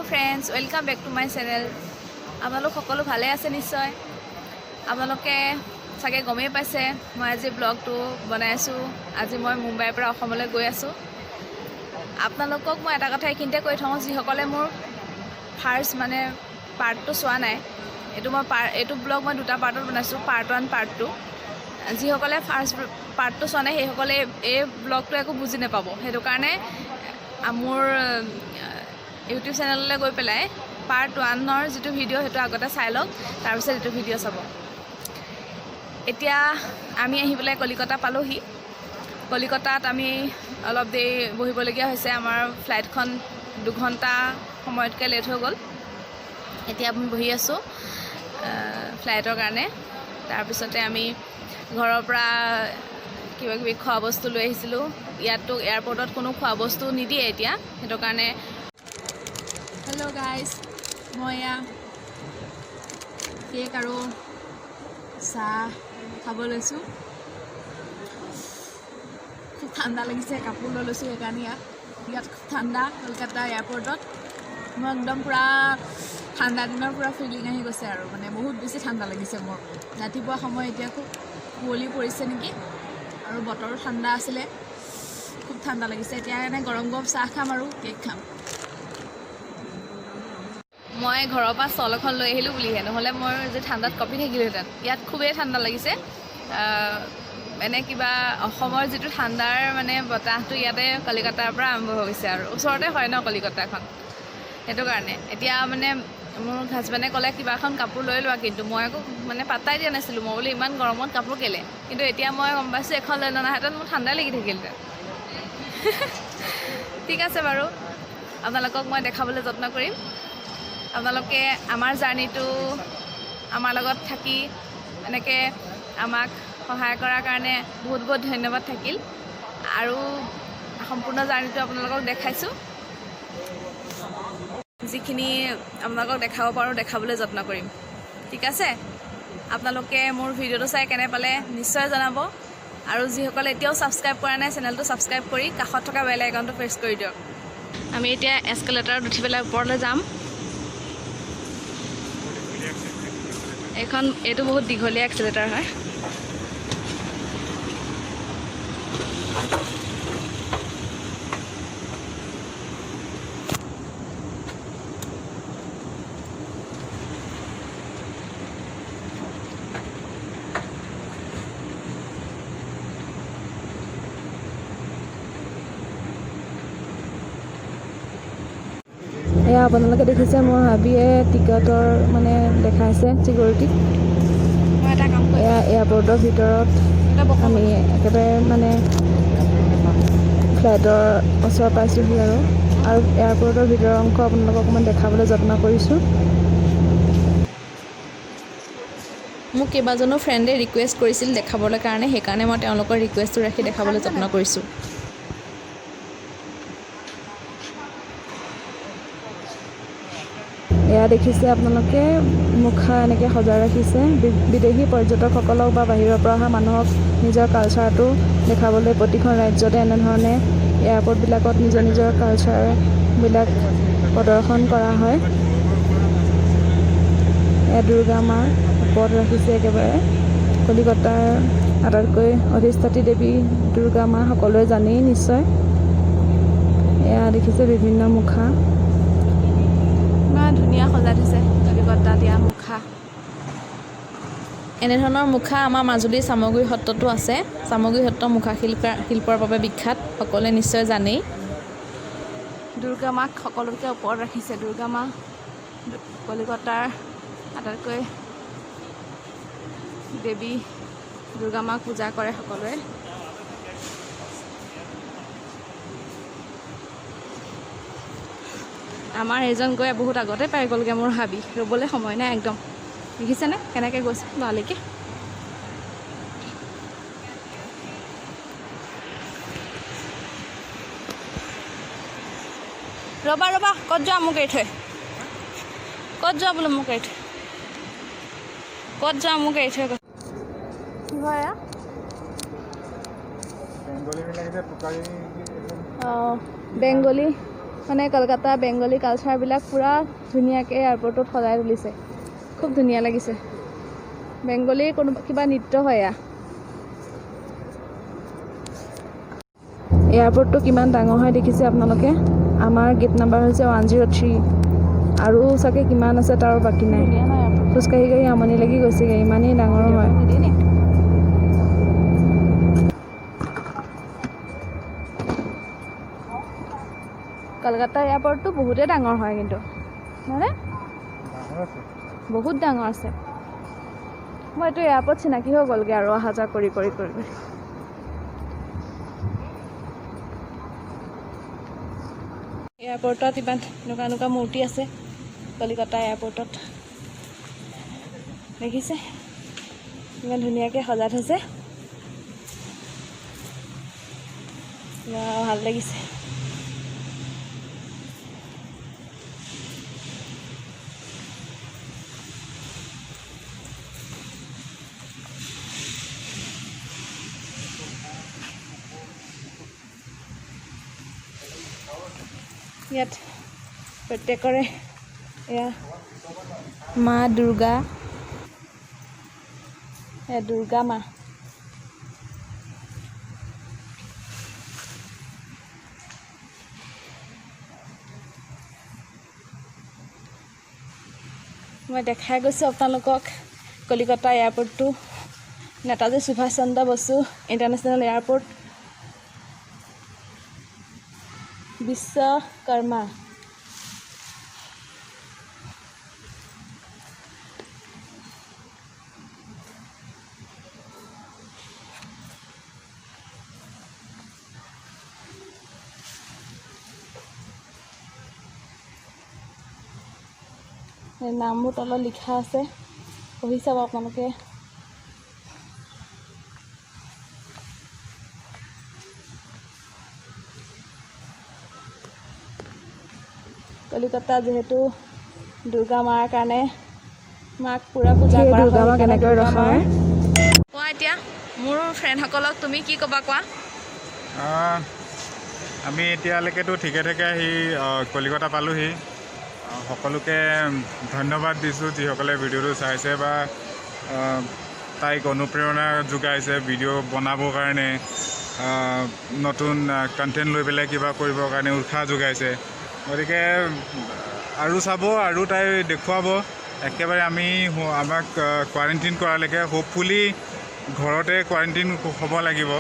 Friends, welcome back to my channel. আপোনালোক সকলো ভালে আছে নিশ্চয়। আপোনালোকে চাগে গমেই পাইছে মই আজি ব্লগটো বনাই আছোঁ। আজি মই মুম্বাইৰ পৰা অসমলৈ গৈ আছোঁ। আপোনালোকক মই এটা কথা এইখিনিতে কৈ থওঁ, যিসকলে মোৰ ফাৰ্ষ্ট পাৰ্টটো চোৱা নাই, এইটো ব্লগ মই দুটা পাৰ্টত বনাইছোঁ, পাৰ্ট 1 পাৰ্ট 2। যিসকলে ফাৰ্ষ্ট পাৰ্টটো চোৱা নাই সেইসকলে এই ব্লগটো একো বুজি নাপাব। সেইটো কাৰণে মোৰ ইউটিউব চেনেললৈ গৈ পেলাই পাৰ্ট 1ৰ যিটো ভিডিঅ' সেইটো আগতে চাই লওক, তাৰপিছত এইটো ভিডিঅ' চাব। এতিয়া আমি আহি পেলাই কলিকতা পালোহি। কলিকতাত আমি অলপ দেৰি বহিবলগীয়া হৈছে। আমাৰ ফ্লাইটখন 2 ঘণ্টা সময়তকৈ লেট হৈ গ'ল। এতিয়া আমি বহি আছোঁ ফ্লাইটৰ কাৰণে। তাৰপিছতে আমি ঘৰৰ পৰা কিবাকিবি খোৱা বস্তু লৈ আহিছিলোঁ। ইয়াততো এয়াৰপৰ্টত কোনো খোৱা বস্তু নিদিয়ে এতিয়া, সেইটো কাৰণে। হেল্ল' গাইজ, মই এয়া কেক আৰু চাহ খাব লৈছোঁ। খুব ঠাণ্ডা লাগিছে, কাপোৰ লৈ লৈছোঁ সেইকাৰণে। ইয়াত খুব ঠাণ্ডা কলকাতা এয়াৰপৰ্টত। মই একদম পূৰা ঠাণ্ডা দিনৰ পূৰা ফিলিং আহি গৈছে আৰু বহুত বেছি ঠাণ্ডা লাগিছে মোৰ। ৰাতিপুৱা সময় এতিয়া খুব কুঁৱলী পৰিছে নেকি, আৰু বতৰো ঠাণ্ডা আছিলে, খুব ঠাণ্ডা লাগিছে। এতিয়া গৰম গৰম চাহ খাম আৰু কেক খাম। মই ঘৰৰ পৰা ষ্টল এখন লৈ আহিলোঁ বুলিহে, নহ'লে মই যে ঠাণ্ডাত কঁপি থাকিলোহেঁতেন। ইয়াত খুবেই ঠাণ্ডা লাগিছে। কিবা অসমৰ যিটো ঠাণ্ডাৰ বতাহটো ইয়াতে কলিকতাৰ পৰা আৰম্ভ হৈ গৈছে, আৰু ওচৰতে হয় ন কলিকতাখন, সেইটো কাৰণে। এতিয়া মোৰ হাজবেণ্ডে ক'লে কিবা এখন কাপোৰ লৈ লোৱা, কিন্তু মই আকৌ পাত্তাই দিয়া নাছিলোঁ। মই বোলো ইমান গৰমত কাপোৰ কেলে, কিন্তু এতিয়া মই গম পাইছোঁ এখন লৈ ননাহেঁতেন মোৰ ঠাণ্ডাই লাগি থাকিলহেঁতেন। ঠিক আছে বাৰু, আপোনালোকক মই দেখাবলৈ যত্ন কৰিম। আপোনালোকে আমাৰ জাৰ্ণিটো আমাৰ লগত থাকি এনেকৈ আমাক সহায় কৰাৰ কাৰণে বহুত বহুত ধন্যবাদ থাকিল। আৰু সম্পূৰ্ণ জাৰ্ণিটো আপোনালোকক দেখাইছোঁ। যিখিনি আপোনালোকক দেখাব পাৰোঁ দেখাবলৈ যত্ন কৰিম। ঠিক আছে, আপোনালোকে মোৰ ভিডিঅ'টো চাই কেনে পালে নিশ্চয় জনাব। আৰু যিসকলে এতিয়াও ছাবস্ক্ৰাইব কৰা নাই, চেনেলটো ছাবস্ক্ৰাইব কৰি কাষত থকা বেল আইকনটো প্ৰেছ কৰি দিয়ক। আমি এতিয়া এস্কেলেটাৰত উঠি পেলাই ওপৰলৈ যাম। এইটো বহুত দীঘলীয়া এক্সিলেটাৰ হয়। এয়া আপোনালোকে দেখিছে মোৰ হাবিয়ে টিকটৰ দেখাইছে চিকিউৰিটি। এয়া এয়াৰপৰ্টৰ ভিতৰত আমি একেবাৰে ফ্লাইটৰ ওচৰ পাইছোঁহি, আৰু এয়াৰপৰ্টৰ ভিতৰৰ অংশ আপোনালোকক অকণমান দেখাবলৈ যত্ন কৰিছোঁ। মোক কেইবাজনো ফ্ৰেণ্ডে ৰিকুৱেষ্ট কৰিছিল দেখাবলৈ কাৰণে, সেইকাৰণে মই তেওঁলোকৰ ৰিকুৱেষ্টটো ৰাখি দেখাবলৈ যত্ন কৰিছোঁ। এয়া দেখিছে আপোনালোকে মুখা এনেকৈ সজাই ৰাখিছে। বিদেশী পৰ্যটকসকলক বা বাহিৰৰ পৰা অহা মানুহক নিজৰ কালচাৰটো দেখাবলৈ প্ৰতিখন ৰাজ্যতে এনেধৰণে এয়াৰপৰ্টবিলাকত নিজৰ নিজৰ কালচাৰবিলাক প্ৰদৰ্শন কৰা হয়। এয়া দুৰ্গা মা ওপৰত ৰাখিছে একেবাৰে। কলিকতাৰ আটাইতকৈ অধিষ্ঠাত্ৰী দেৱী দুৰ্গা মা সকলোৱে জানেই নিশ্চয়। এয়া দেখিছে বিভিন্ন মুখা, ইমান ধুনীয়া সজাই থৈছে কলিকতা দিয়া মুখা। এনেধৰণৰ মুখা আমাৰ মাজুলীৰ চামগুৰি সত্ৰতো আছে। চামগুৰি সত্ৰ মুখা শিল্পৰ বাবে বিখ্যাত, সকলোৱে নিশ্চয় জানেই। দুৰ্গা মাক সকলোতকৈ ওপৰত ৰাখিছে। দুৰ্গা মা কলিকতাৰ আটাইতকৈ দেৱী। দুৰ্গা মাক পূজা কৰে সকলোৱে। আমাৰ এজন গৈ বহুত আগতে পাই গ'লগৈ মোৰ হাবি, ৰ'বলৈ সময় নাই একদম। দেখিছেনে কেনেকৈ গৈছে লৰালিকৈ। ৰ'বা ৰ'বা, ক'ত যোৱা মোক এৰি থৈ, ক'ত যোৱা বোলো মোক এৰি থৈ, ক'ত যোৱা মোক এৰি থৈ। কি হয় বেংগলী মানে কলকাতা বেংগলী কালচাৰবিলাক পূৰা ধুনীয়াকৈ এয়াৰপৰ্টত সজাই তুলিছে। খুব ধুনীয়া লাগিছে। বেংগলী কিবা নৃত্য হয় এয়া। এয়াৰপৰ্টটো কিমান ডাঙৰ হয় দেখিছে আপোনালোকে। আমাৰ গেট নাম্বাৰ হৈছে 103 আৰু চাগে কিমান আছে তাৰ বাকী নাই। খোজকাঢ়ি কাঢ়ি আমনি লাগি গৈছেগৈ, ইমানেই ডাঙৰ হয়। কলকাতা এয়াৰপৰ্টটো বহুতেই ডাঙৰ হয় কিন্তু মানে বহুত ডাঙৰ আছে। মই এইটো এয়াৰপৰ্ট চিনাকি হৈ গ'লগৈ আৰু অহা যোৱা কৰি কৰি কৰি কৰি। এয়াৰপৰ্টত ইমান এনেকুৱা এনেকুৱা মূৰ্তি আছে কলিকতা এয়াৰপৰ্টত। দেখিছে ইমান ধুনীয়াকৈ সজাই থৈছে, ভাল লাগিছে। ইয়াত প্ৰত্যেকৰে এয়া মা দুৰ্গা, এয়া দুৰ্গা মা। মই দেখাই গৈছোঁ আপোনালোকক কলিকতা এয়াৰপৰ্টটো, নেতাজী সুভাষ চন্দ্ৰ বসু ইণ্টাৰনেশ্যনেল এয়াৰপৰ্ট, বিশ্বকৰ্মা। নামবোৰ তলত লিখা আছে, পঢ়ি চাব আপোনালোকে। কলিকতা যিহেতু দুৰ্গা মাৰ কাৰণে মাক পূৰা পূজা কৰা হয়। দুৰ্গা মা কেনেকৈ ৰখা হয় কোৱা এতিয়া মোৰ ফ্ৰেণ্ডসকলক, তুমি কি ক'বা কোৱা? আমি এতিয়ালৈকেতো ঠিকে ঠাকে আহি কলিকতা পালোহি। সকলোকে ধন্যবাদ দিছোঁ যিসকলে ভিডিঅ'টো চাইছে বা তাইক অনুপ্ৰেৰণা যোগাইছে ভিডিঅ' বনাবৰ কাৰণে, নতুন কণ্টেণ্ট লৈ পেলাই কিবা কৰিবৰ কাৰণে উৎসাহ যোগাইছে। গতিকে আৰু চাব আৰু তাই দেখুৱাব। একেবাৰে আমাক কোৱাৰেণ্টাইন কৰালৈকে হোপফুলি ঘৰতে কোৱাৰেণ্টাইন হ'ব লাগিব।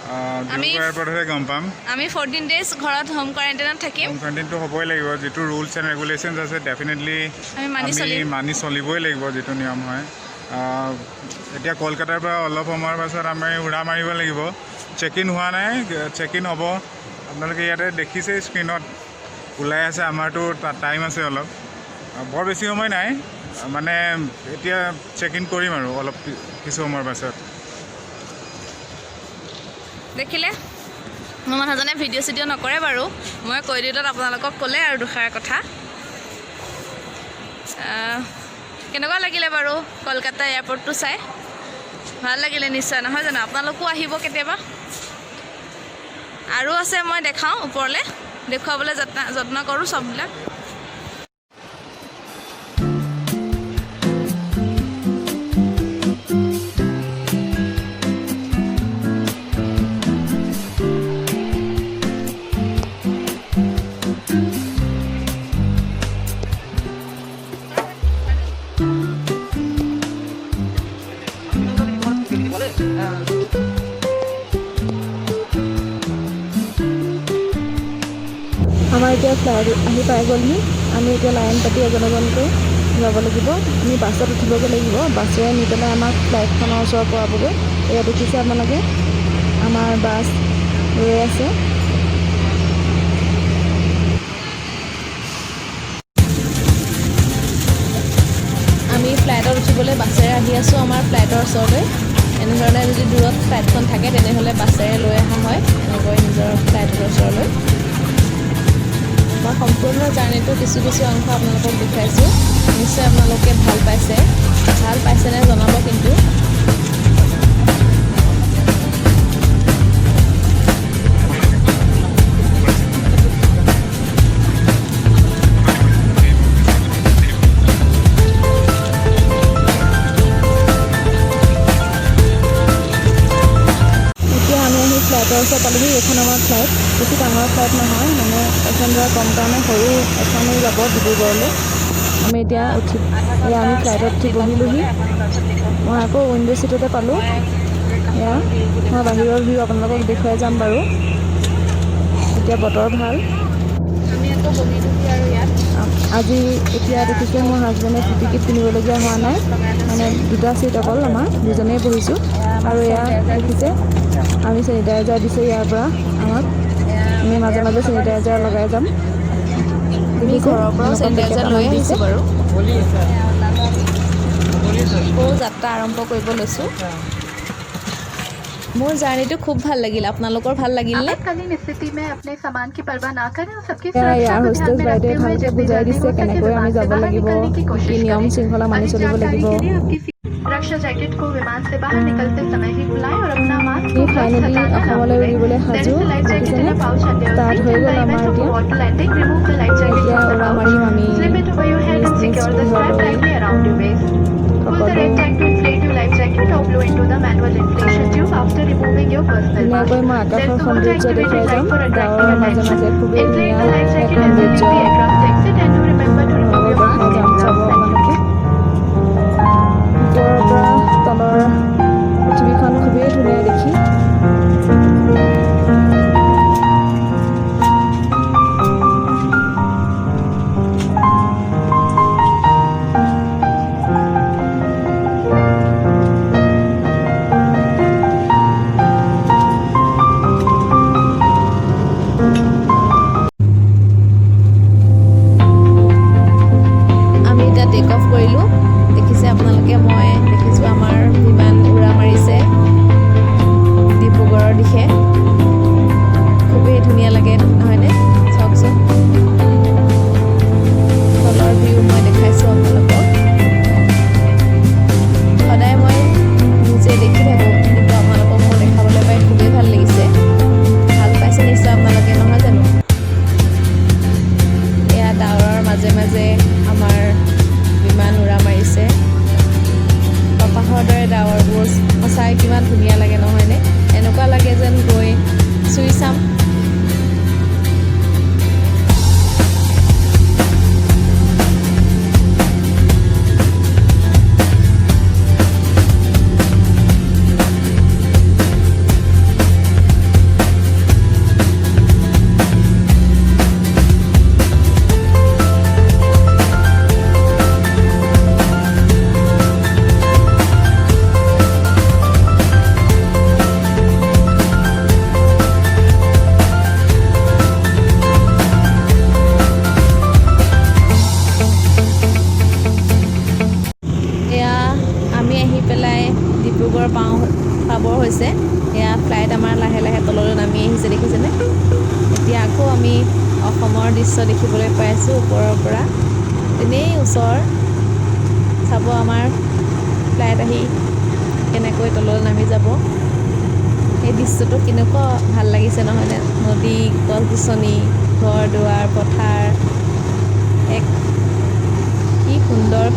এয়াৰপৰ্টতহে গম পাম। আমি 14 days ঘৰত হোম কোৱাৰেণ্টাইনত থাকিম। হোম কোৱাৰেণ্টাইনটো হ'বই লাগিব। যিটো ৰুলছ এণ্ড ৰেগুলেশ্যনছ আছে ডেফিনেটলি আমি মানি চলিবই লাগিব, যিটো নিয়ম হয়। এতিয়া কলকাতাৰ পৰা অলপ সময়ৰ পাছত আমি উৰা মাৰিব লাগিব। চেক ইন হোৱা নাই, চেক ইন হ'ব। আপোনালোকে ইয়াতে দেখিছে স্ক্ৰীণত ওলাই আছে। আমাৰতো টাইম আছে অলপ, বৰ বেছি সময় নাই, মানে এতিয়া চেক ইন কৰিম আৰু অলপ কিছু সময়ৰ পাছত। দেখিলে মোৰ মানুহজনে ভিডিঅ' চিডিঅ' নকৰে বাৰু, মই কৈ দিওঁত আপোনালোকক ক'লে আৰু দুষাৰ কথা। কেনেকুৱা লাগিলে বাৰু কলকাতা এয়াৰপৰ্টটো চাই? ভাল লাগিলে নিশ্চয়, নহয় জানো? আপোনালোকো আহিব কেতিয়াবা। আৰু আছে, মই দেখাওঁ ওপৰলৈ, দেখুৱাবলৈ যত্ন কৰোঁ চববিলাক। আমাৰ এতিয়া ফ্লাইট আহি পাই গ'লহি। আমি এতিয়া লাইন পাতি এজনকৈ যাব লাগিব। আমি বাছত উঠিবগৈ লাগিব। বাছেৰে নি পেলাই আমাক ফ্লাইটখনৰ ওচৰ পোৱাবগৈ। এয়া দেখিছে আপোনালোকে আমাৰ বাছ ৰৈ আছে। আমি ফ্লাইটত উঠিবলৈ বাছেৰে আহি আছোঁ আমাৰ ফ্লাইটৰ ওচৰলৈ। এনেধৰণে যদি দূৰত ফ্লাইটখন থাকে তেনেহ'লে বাছেৰে লৈ অহা হয় এনেকৈ নিজৰ ফ্লাইটৰ ওচৰলৈ। মই সম্পূৰ্ণ জাৰ্ণিটো কিছু কিছু অংশ আপোনালোকক দেখুৱাইছোঁ। নিশ্চয় আপোনালোকে ভাল পাইছেনে জনাব কিন্তু। ওচৰত পালোহি। এইখন আমাৰ ফ্লাইট, বেছি ডাঙৰ ফ্লাইট নহয়, মানে এখন ধৰা কম কাৰণে সৰু এখনেই যাব ডিব্ৰুগড়লৈ। আমি এতিয়া আমি ফ্লাইটত উঠি বহিলোহি। মই আকৌ উইণ্ডো ছিটতে পালোঁ। এয়া মই বাহিৰৰ ভিউ আপোনালোকক দেখুৱাই যাম বাৰু। এতিয়া বতৰ ভাল, আমি আকৌ বহিলোহি আৰু ইয়াত আজি। এতিয়া দেখিছে মোৰ হাজবেণ্ডে টিকেট কিনিবলগীয়া হোৱা নাই, মানে দুটা ছিট অকল আমাৰ দুজনেই বহিছোঁ। আৰু এয়া দেখিছে আমি চেনিটাইজাৰ দিছে ইয়াৰ পৰা আমাক। আমি মাজে মাজে চেনিটাইজাৰ লগাই যাম। আমি ঘৰৰ পৰাও চেনিটাইজাৰ লৈ আহিছোঁ বাৰু। আকৌ যাত্ৰা আৰম্ভ কৰিব লৈছোঁ। মোৰ জাৰ্ণিটো খুব ভাল লাগিল। আপোনালোকৰ ভাল লাগিল নে? ইয়াৰ হোষ্টেজ বাইদেৱে ভালকৈ বুজাই দিছে কেনেকৈ আমি যাব লাগিব, কি নিয়ম শৃংখলা মানি চলিব লাগিব। रक्षा जैकेट को विमान से बाहर निकलते समय ही खुलाएं और अपना मास्क আমি ফাইনেলি অসমলৈ উৰিবলৈ সাজু। দেখিছেনে ষ্টাৰ্ট হৈ গ'ল আমাৰ এতিয়া। এতিয়া উৰা মাৰিম আমি নিজ নিজ গৃহলৈ। ধুনীয়াকৈ মই আকাশৰ সৌন্দৰ্য দেখুৱাই যাম। ডাৱৰৰ মাজে মাজে খুবেই ধুনীয়া এক সৌন্দৰ্য আপোনালোকক দেখাই যাম, চাব আপোনালোকে। ওপৰৰ পৰা তলৰ পৃথিৱীখন খুবেই ধুনীয়া দেখি। আমি এতিয়া টেক অফ কৰিলোঁ। দেখিছে আপোনালোকে, মই দেখিছোঁ আমাৰ বিমান উৰা মাৰিছে ডিব্ৰুগড়ৰ দিশে। খুবেই ধুনীয়া লাগে নহয়নে? চাওকচোন, তলৰ ভিউ মই দেখাইছোঁ আপোনালোকক। সদায় মই নিজে দেখি থাকোঁ, কিন্তু আপোনালোকক মই দেখাবলৈ পাই খুবেই ভাল লাগিছে। ভাল পাইছে নিশ্চয় আপোনালোকে, নহয় জানো? এয়া ডাৱৰৰ মাজে মাজে আমাৰ বিমান উৰা মাৰিছে। কপাহৰ দৰে ডাৱৰবোৰ সঁচাই কিমান ধুনীয়া লাগে নহয়নে? এনেকুৱা লাগে যেন গৈ চুই চাম। ডিব্ৰুগড় পাবৰ হৈছে। এয়া ফ্লাইট আমাৰ লাহে লাহে তললৈ নামি আহিছে, দেখিছেনে? এতিয়া আকৌ আমি অসমৰ দৃশ্য দেখিবলৈ পাই আছোঁ ওপৰৰ পৰা। এনেই ওচৰ চাব, আমাৰ ফ্লাইট আহি কেনেকৈ তললৈ নামি যাব। এই দৃশ্যটো কেনেকুৱা ভাল লাগিছে নহয়নে? নদী, গছ গছনি, ঘৰ দুৱাৰ, পথাৰ, এক কি সুন্দৰ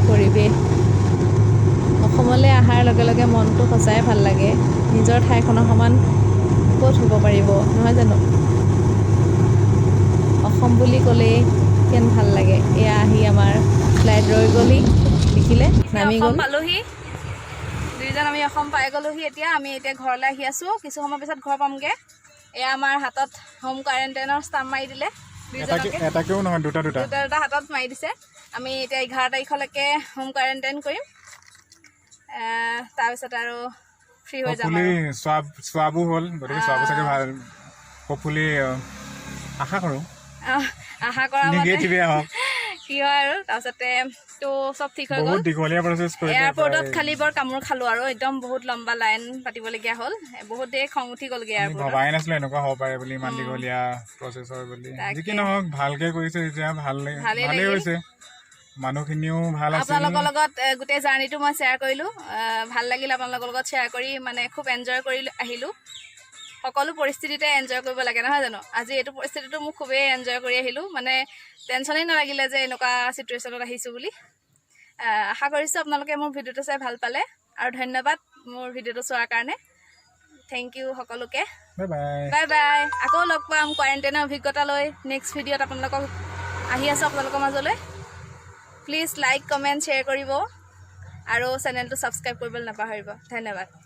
পৰিৱেশ। অসমলৈ অহাৰ লগে লগে মনটো সঁচাই ভাল লাগে। নিজৰ ঠাইখনৰ সমান ক'ত হ'ব পাৰিব, নহয় জানো? অসম বুলি ক'লেই কেন ভাল লাগে। এয়া আহি আমাৰ ফ্লাইট ৰৈ গ'লহি, দেখিলে নামি গ'ল। পালোহি দুইজন, আমি অসম পাই গ'লোহি। এতিয়া আমি ঘৰলৈ আহি আছোঁ। কিছু সময় পিছত ঘৰ পামগৈ। এয়া আমাৰ হাতত হোম কোৱাৰেণ্টাইনৰ ষ্টাম্প মাৰি দিলে। এটাকেও নহয়, দুটা হাতত মাৰি দিছে। আমি এতিয়া 11 তাৰিখলৈকে হোম কোৱাৰেণ্টাইন কৰিম। তাৰপিছত আৰু ফ্ৰী হৈ যাম। চোৱাবো হ'ল, গতিকে চোৱাবো চাগে ভাল। হপফুলি আশা কৰোঁ কি হয় আৰু। তাৰপিছতে তো চব ঠিক হৈ গ'ল। এয়াৰপৰ্টত খালি বৰ কামোৰ খালোঁ আৰু একদম বহুত লম্বা লাইন পাতিবলগীয়া হ'ল। বহুত দেৰি খং উঠি গ'লগৈ এয়াৰপৰ্টত। ভবাই নাছিলোঁ এনেকুৱা হ'ব পাৰে বুলি, ইমান দীঘলীয়া প্ৰচেছ হয় বুলি। যি কি নহওক ভালকৈ কৰিছে, যেতিয়া ভালেই হৈছে। মানুহখিনিও ভাল আছে। আপোনালোকৰ লগত গোটেই জাৰ্ণিটো মই শ্বেয়াৰ কৰিলোঁ। ভাল লাগিল আপোনালোকৰ লগত শ্বেয়াৰ কৰি, মানে খুব এনজয় কৰি আহিলোঁ। সকলো পৰিস্থিতিতে এনজয় কৰিব লাগে, নহয় জানো? আজি এইটো পৰিস্থিতিটো মোক খুবেই এনজয় কৰি আহিলোঁ। মানে টেনশ্যনেই নালাগিলে যে এনেকুৱা চিটুৱেশ্যনত আহিছোঁ বুলি। আশা কৰিছোঁ আপোনালোকে মোৰ ভিডিঅ'টো চাই ভাল পালে, আৰু ধন্যবাদ মোৰ ভিডিঅ'টো চোৱাৰ কাৰণে। থেংক ইউ সকলোকে বাই বাই বাই বাই আকৌ লগ পাম কোৱাৰেণ্টাইনৰ অভিজ্ঞতা লৈ নেক্সট ভিডিঅ'ত আপোনালোকক আহি আছোঁ আপোনালোকৰ মাজলৈ প্লিজ লাইক কমেণ্ট শ্বেয়াৰ কৰিব আৰু চেনেলটো ছাবস্ক্ৰাইব কৰিবলৈ নাপাহৰিব ধন্যবাদ